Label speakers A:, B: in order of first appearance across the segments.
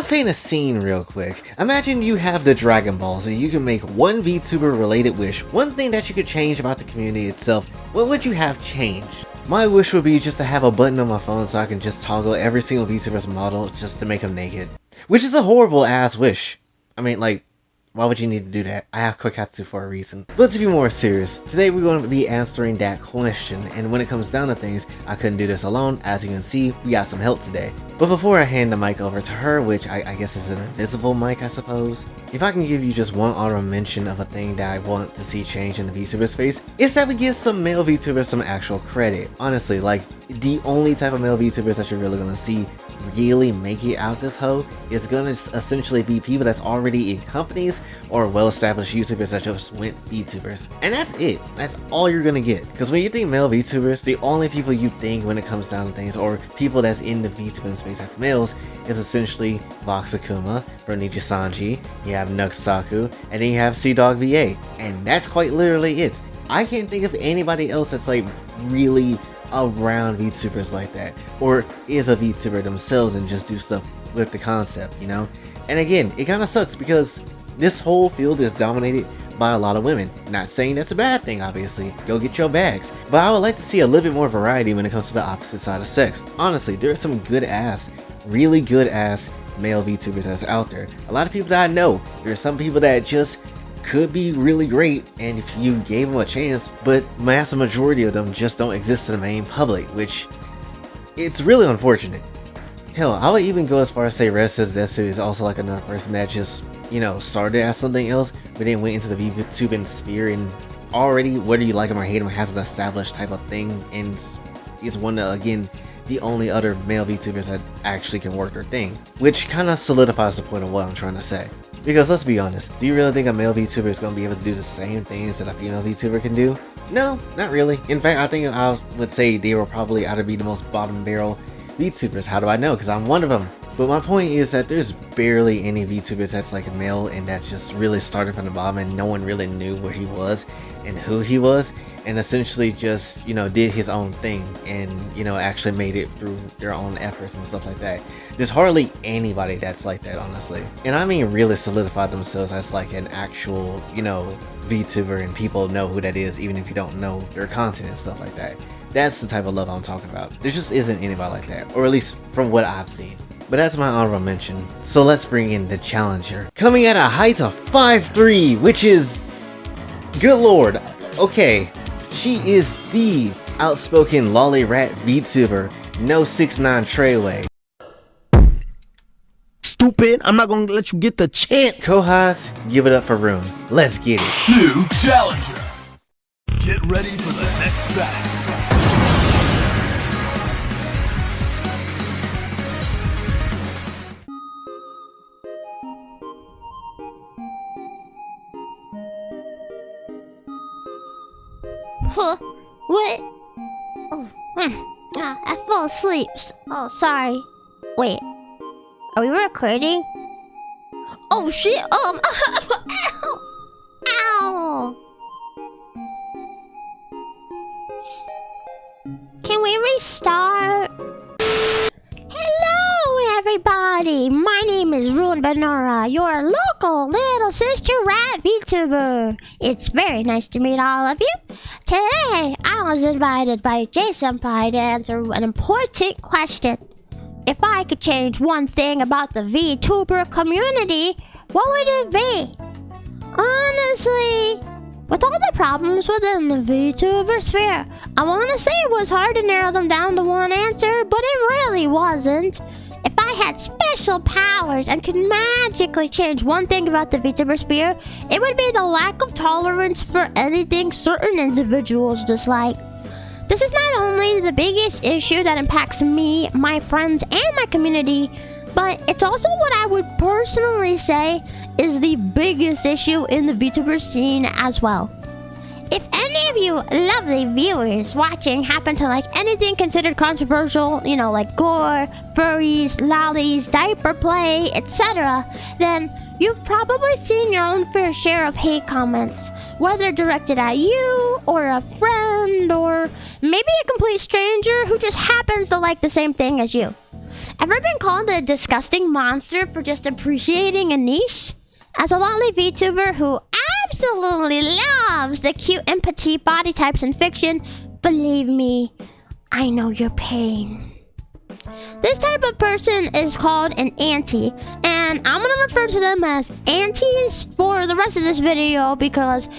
A: paint a scene real quick. Imagine you have the Dragon Balls and you can make one VTuber related wish, one thing that you could change about the community itself. What would you have changed? My wish would be just to have a button on my phone so I can just toggle every single VTuber's model just to make them naked. Which is a horrible ass wish. I mean, like, why would you need to do that? I have Kokatsu for a reason. But to be more serious, today we're going to be answering that question, and when it comes down to things, I couldn't do this alone. As you can see, we got some help today. But before I hand the mic over to her, which I guess is an invisible mic I suppose, if I can give you just one honorable mention of a thing that I want to see change in the VTuber space, it's that we give some male VTubers some actual credit. Honestly, like, the only type of male VTubers that you're really going to see really make it out this hoe is gonna essentially be people that's already in companies or well-established YouTubers that just went VTubers. And that's it. That's all you're gonna get. Because when you think male VTubers, the only people you think when it comes down to things, or people that's in the VTubing space that's males, is essentially Vox Akuma, Ronichi Sanji, you have Nuxaku, and then you have Sea-Dog VA. And that's quite literally it. I can't think of anybody else that's like really around VTubers like that, or is a VTuber themselves and just do stuff with the concept, you know? And again, it kind of sucks because this whole field is dominated by a lot of women. Not saying that's a bad thing, obviously, go get your bags, but I would like to see a little bit more variety when it comes to the opposite side of sex. Honestly, there are some good ass, really good ass male VTubers that's out there. A lot of people that I know, there are some people that just could be really great and if you gave them a chance, but massive majority of them just don't exist in the main public, which it's really unfortunate. Hell, I would even go as far as say Red Says Desu is also like another person that just, you know, started as something else but then went into the VTubing sphere and already, whether you like him or hate him, has an established type of thing and is one of, again, the only other male VTubers that actually can work their thing, which kind of solidifies the point of what I'm trying to say. Because let's be honest, do you really think a male VTuber is going to be able to do the same things that a female VTuber can do? No, not really. In fact, I think I would say they will probably either be the most bottom barrel VTubers. How do I know? Because I'm one of them. But my point is that there's barely any VTubers that's like a male and that just really started from the bottom and no one really knew where he was and who he was, and essentially just, you know, did his own thing and, you know, actually made it through their own efforts and stuff like that. There's hardly anybody that's like that, honestly. And I mean really solidified themselves as like an actual, you know, VTuber and people know who that is even if you don't know their content and stuff like that. That's the type of love I'm talking about. There just isn't anybody like that, or at least from what I've seen. But that's my honorable mention. So let's bring in the challenger. Coming at a height of 5'3", which is, good lord, okay. She is the outspoken lolly rat VTuber, no 6'9" Treyway.
B: Stupid, I'm not gonna let you get the chance.
A: Kohas, give it up for Rune. Let's get it.
C: New challenger. Get ready for the next battle.
D: Huh? What? Oh, I fell asleep. Oh, sorry. Wait, are we recording? Oh shit! Ow! Ow! Can we restart? Hello, everybody. My name is RuneBunnura, your local little sister rat VTuber. It's very nice to meet all of you. Today, I was invited by J-Senpai to answer an important question. If I could change one thing about the VTuber community, what would it be? Honestly, with all the problems within the VTuber sphere, I want to say it was hard to narrow them down to one answer, but it really wasn't. If I had special powers and could magically change one thing about the VTuber sphere, it would be the lack of tolerance for anything certain individuals dislike. This is not only the biggest issue that impacts me, my friends, and my community, but it's also what I would personally say is the biggest issue in the VTuber scene as well. If any of you lovely viewers watching happen to like anything considered controversial, you know, like gore, furries, lollies, diaper play, etc., then you've probably seen your own fair share of hate comments, whether directed at you, or a friend, or maybe a complete stranger who just happens to like the same thing as you. Ever been called a disgusting monster for just appreciating a niche? As a lonely VTuber who absolutely loves the cute and petite body types in fiction, believe me, I know your pain. This type of person is called an auntie, and I'm gonna refer to them as aunties for the rest of this video because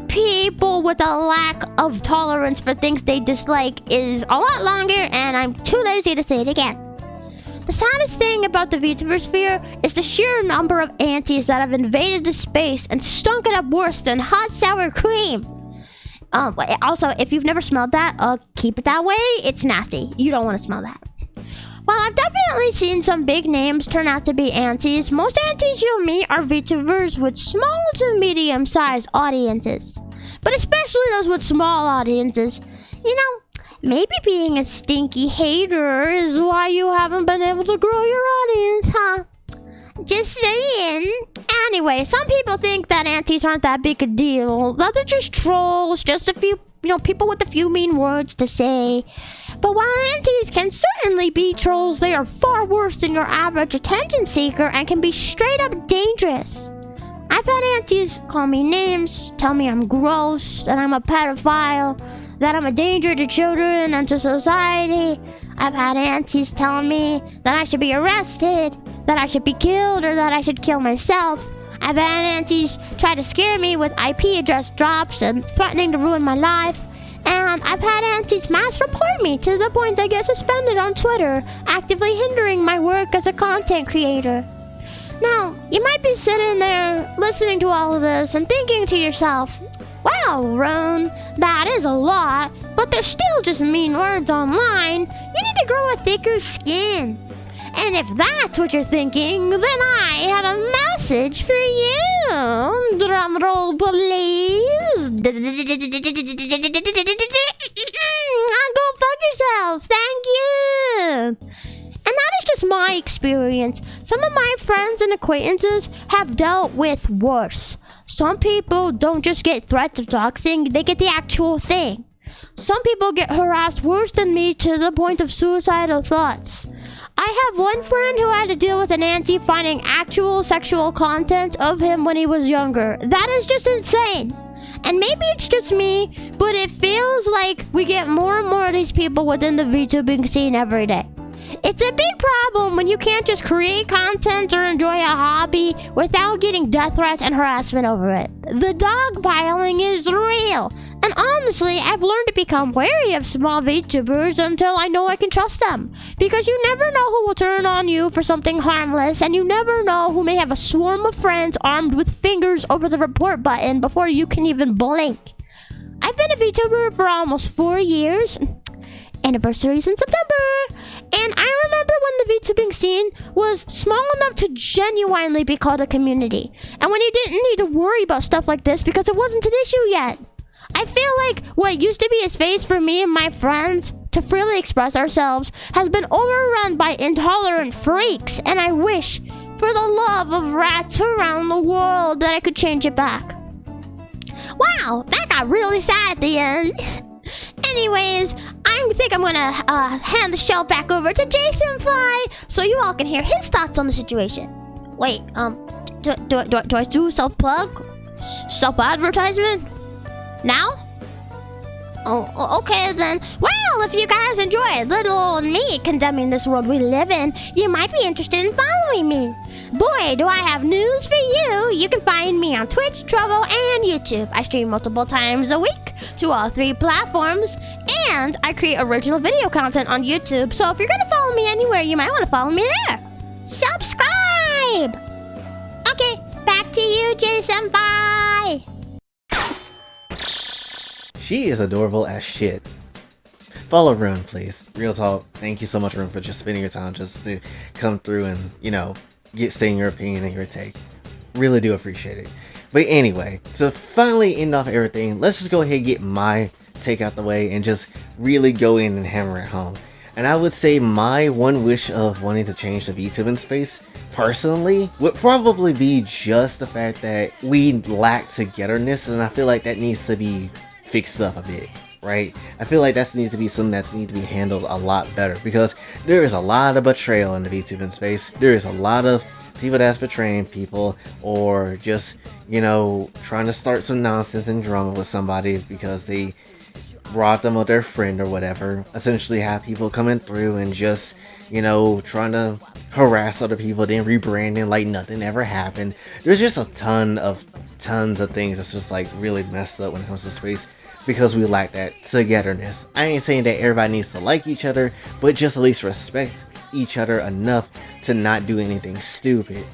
D: people with a lack of tolerance for things they dislike is a lot longer, and I'm too lazy to say it again. The saddest thing about the VTuber sphere is the sheer number of aunties that have invaded the space and stunk it up worse than hot sour cream. Also, if you've never smelled that, keep it that way. It's nasty. You don't want to smell that. While I've definitely seen some big names turn out to be aunties, most aunties you'll meet are VTubers with small to medium-sized audiences. But especially those with small audiences. You know, maybe being a stinky hater is why you haven't been able to grow your audience, huh? Just saying. Anyway, some people think that aunties aren't that big a deal. That they're just trolls, just a few, people with a few mean words to say. But while aunties can certainly be trolls, they are far worse than your average attention seeker and can be straight up dangerous. I've had aunties call me names, tell me I'm gross, that I'm a pedophile, that I'm a danger to children and to society. I've had aunties tell me that I should be arrested, that I should be killed, or that I should kill myself. I've had aunties try to scare me with IP address drops and threatening to ruin my life. And I've had aunties mass report me to the point I get suspended on Twitter, actively hindering my work as a content creator. Now, you might be sitting there listening to all of this and thinking to yourself, wow, Rune, that is a lot, but they're still just mean words online. You need to grow a thicker skin. And if that's what you're thinking, then I have a message for you. Drum roll, please. Go fuck yourself. Thank you. And that is just my experience. Some of my friends and acquaintances have dealt with worse. Some people don't just get threats of doxing, they get the actual thing. Some people get harassed worse than me to the point of suicidal thoughts. I have one friend who had to deal with an auntie finding actual sexual content of him when he was younger. That is just insane. And maybe it's just me, but it feels like we get more and more of these people within the VTubing scene every day. It's a big problem when you can't just create content or enjoy a hobby without getting death threats and harassment over it. The dogpiling is real. And honestly, I've learned to become wary of small VTubers until I know I can trust them. Because you never know who will turn on you for something harmless, and you never know who may have a swarm of friends armed with fingers over the report button before you can even blink. I've been a VTuber for almost 4 years. Anniversaries in September. And I remember when the VTubing scene was small enough to genuinely be called a community. And when you didn't need to worry about stuff like this because it wasn't an issue yet. I feel like what used to be a space for me and my friends to freely express ourselves has been overrun by intolerant freaks, and I wish, for the love of rats around the world, that I could change it back. Wow, that got really sad at the end. Anyways, I think I'm gonna hand the show back over to Jason Fly so you all can hear his thoughts on the situation. Wait, do I do self-plug? Self-advertisement? Now? Oh, okay then. Well, if you guys enjoyed little old me condemning this world we live in, you might be interested in following me. Boy, do I have news for you. You can find me on Twitch, Trovo, and YouTube. I stream multiple times a week to all 3 platforms, and I create original video content on YouTube. So if you're gonna follow me anywhere, you might want to follow me there. Subscribe! Okay, back to you, Jason. Bye!
A: She is adorable as shit. Follow Rune, please. Real talk. Thank you so much, Rune, for just spending your time just to come through and, saying your opinion and your take. Really do appreciate it. But anyway, to finally end off everything, let's just go ahead and get my take out the way and just really go in and hammer it home. And I would say my one wish of wanting to change the VTubing space, personally, would probably be just the fact that we lack togetherness, and I feel like that needs to be fixed up a bit, right? I feel like that needs to be something that needs to be handled a lot better, because there is a lot of betrayal in the VTubing space. There is a lot of people that's betraying people, or just, you know, trying to start some nonsense and drama with somebody because they robbed them of their friend or whatever. Essentially have people coming through and just, you know, trying to harass other people, then rebranding like nothing ever happened. There's just a tons of things that's just like really messed up when it comes to space, because we lack that togetherness. I ain't saying that everybody needs to like each other, but just at least respect each other enough to not do anything stupid.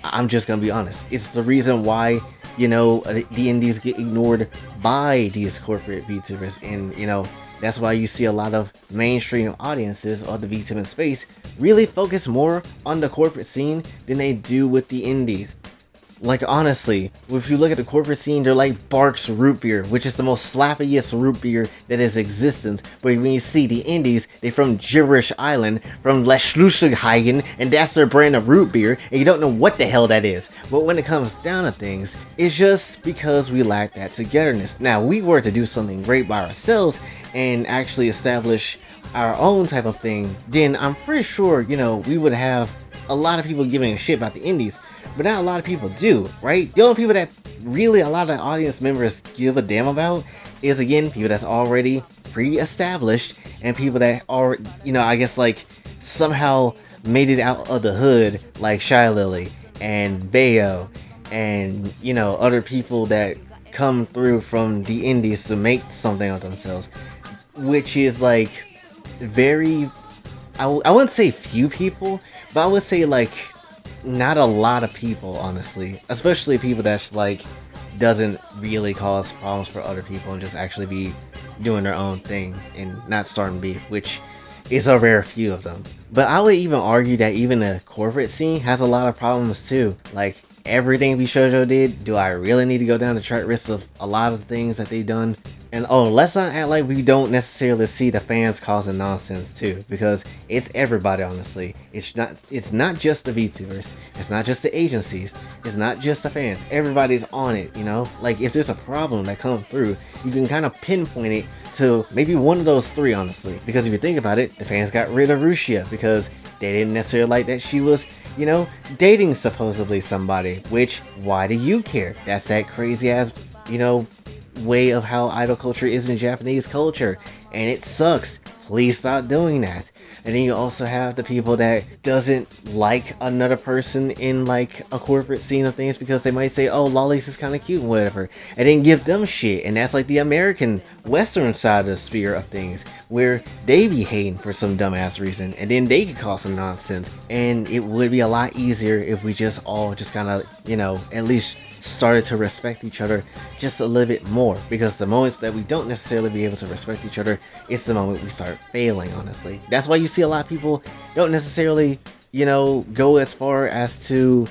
A: I'm just gonna be honest. It's the reason why, you know, the indies get ignored by these corporate VTubers, and you know, that's why you see a lot of mainstream audiences of the VTubing space really focus more on the corporate scene than they do with the indies. Like, honestly, if you look at the corporate scene, they're like Barks root beer, which is the most slappiest root beer that is existence. But when you see the indies, they from Gibberish Island, from Leschluschighagen, and that's their brand of root beer, and you don't know what the hell that is. But when it comes down to things, it's just because we lack that togetherness. Now, we were to do something great by ourselves and actually establish our own type of thing, then I'm pretty sure, you know, we would have a lot of people giving a shit about the indies. But not a lot of people do, right? The only people that really a lot of the audience members give a damn about is, again, people that's already pre-established, and people that are, you know, I guess like somehow made it out of the hood, like Shy Lily and Bayo, and, you know, other people that come through from the indies to make something of themselves, which is like very, I wouldn't say few people, but I would say like not a lot of people, honestly, especially people that's like doesn't really cause problems for other people and just actually be doing their own thing and not starting beef, which is a rare few of them. But I would even argue that even the corporate scene has a lot of problems too. Like, everything Bishojo did, do I really need to go down the track list of a lot of things that they've done? And oh, let's not act like we don't necessarily see the fans causing nonsense too, because it's everybody, honestly. It's not just the VTubers, it's not just the agencies, it's not just the fans. Everybody's on it, you know? Like, if there's a problem that comes through, you can kind of pinpoint it to maybe one of those three, honestly. Because if you think about it, the fans got rid of Rushia because they didn't necessarily like that she was, you know, dating supposedly somebody, which, why do you care? That's that crazy ass, you know, way of how idol culture is in Japanese culture, and it sucks. Please stop doing that. And then you also have the people that doesn't like another person in like a corporate scene of things because they might say, oh, Lollies is kind of cute and whatever, and then give them shit. And that's like the American Western side of the sphere of things, where they be hating for some dumbass reason, and then they could cause some nonsense. And it would be a lot easier if we just all just kind of, you know, at least started to respect each other just a little bit more, because the moments that we don't necessarily be able to respect each other, it's the moment we start failing, honestly. That's why you see a lot of people don't necessarily, you know, go as far as to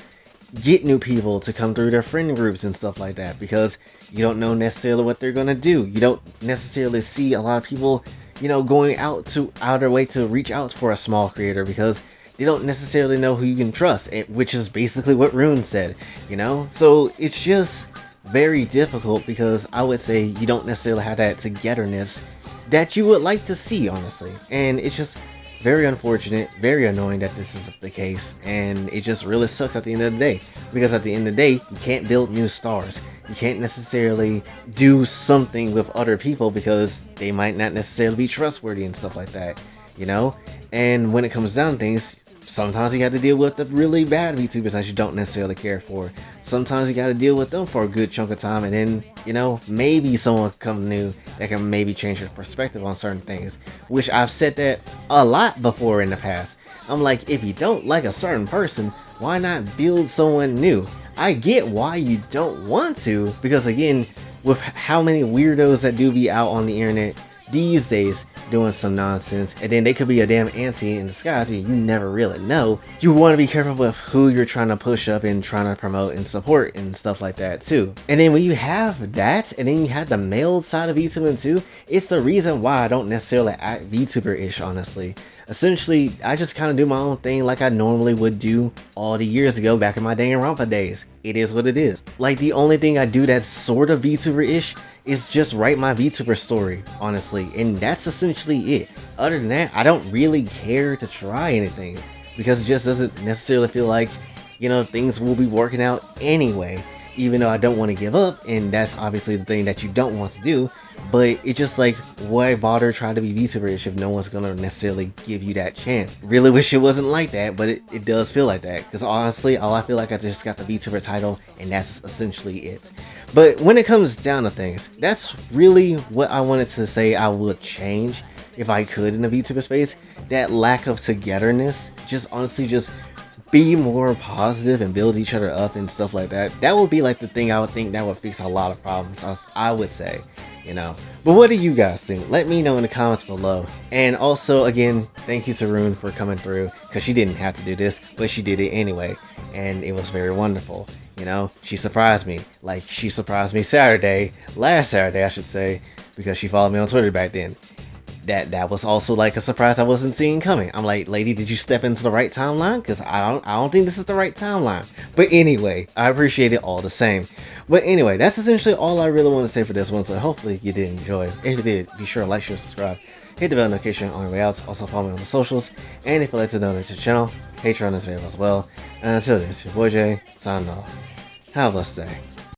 A: get new people to come through their friend groups and stuff like that, because you don't know necessarily what they're gonna do. You don't necessarily see a lot of people, you know, going out their way to reach out for a small creator, because they don't necessarily know who you can trust, which is basically what Rune said, you know? So it's just very difficult, because I would say you don't necessarily have that togetherness that you would like to see, honestly. And it's just very unfortunate, very annoying that this is the case, and it just really sucks at the end of the day, because at the end of the day, you can't build new stars. You can't necessarily do something with other people because they might not necessarily be trustworthy and stuff like that, you know? And when it comes down to things, sometimes you have to deal with the really bad VTubers that you don't necessarily care for. Sometimes you got to deal with them for a good chunk of time, and then, you know, maybe someone come new that can maybe change your perspective on certain things, which I've said that a lot before in the past. I'm like, if you don't like a certain person, why not build someone new? I get why you don't want to, because again, with how many weirdos that do be out on the internet these days doing some nonsense, and then they could be a damn auntie in disguise and you never really know. You want to be careful with who you're trying to push up and trying to promote and support and stuff like that too. And then when you have that, and then you have the male side of VTubing too, it's the reason why I don't necessarily act VTuber-ish, honestly. Essentially, I just kind of do my own thing like I normally would do all the years ago back in my Danganronpa days. It is what it is. Like, the only thing I do that's sort of VTuber-ish is just write my VTuber story, honestly, and that's essentially it. Other than that, I don't really care to try anything because it just doesn't necessarily feel like, you know, things will be working out anyway, even though I don't want to give up, and that's obviously the thing that you don't want to do. But it's just like, why bother trying to be VTuberish if no one's gonna necessarily give you that chance? Really wish it wasn't like that, but it does feel like that. Because honestly, all I feel like I just got the VTuber title, and that's essentially it. But when it comes down to things, that's really what I wanted to say I would change if I could in the VTuber space. That lack of togetherness. Just honestly, just be more positive and build each other up and stuff like that. That would be like the thing I would think that would fix a lot of problems, I would say. You know, but what do you guys think? Let me know in the comments below. And also, again, thank you to Rune for coming through, because she didn't have to do this, but she did it anyway, and it was very wonderful. You know, she surprised me, like she surprised me last Saturday I should say, because she followed me on Twitter back then. That was also like a surprise I wasn't seeing coming. I'm like, lady, did you step into the right timeline? Because I don't think this is the right timeline. But anyway, I appreciate it all the same. But anyway, that's essentially all I really want to say for this one. So hopefully you did enjoy. If you did, be sure to like, share, subscribe, hit the bell notification on your way out. Also follow me on the socials. And if you'd like to donate to the channel, Patreon is available as well. And until then, it's your boy Jay, signing off. Have a blessed day.